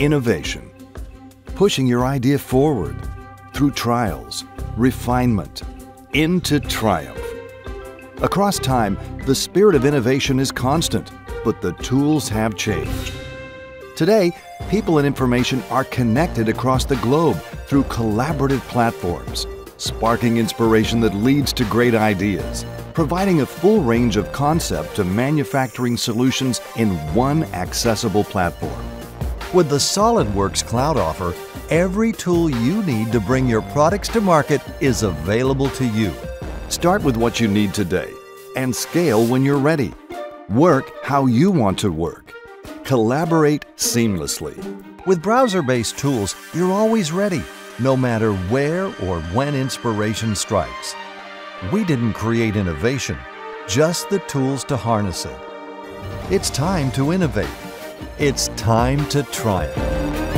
Innovation. Pushing your idea forward through trials, refinement, into triumph. Across time, the spirit of innovation is constant, but the tools have changed. Today, people and information are connected across the globe through collaborative platforms, sparking inspiration that leads to great ideas, providing a full range of concept to manufacturing solutions in one accessible platform. With the SOLIDWORKS Cloud offer, every tool you need to bring your products to market is available to you. Start with what you need today and scale when you're ready. Work how you want to work. Collaborate seamlessly. With browser-based tools, you're always ready, no matter where or when inspiration strikes. We didn't create innovation, just the tools to harness it. It's time to innovate. It's time to triumph.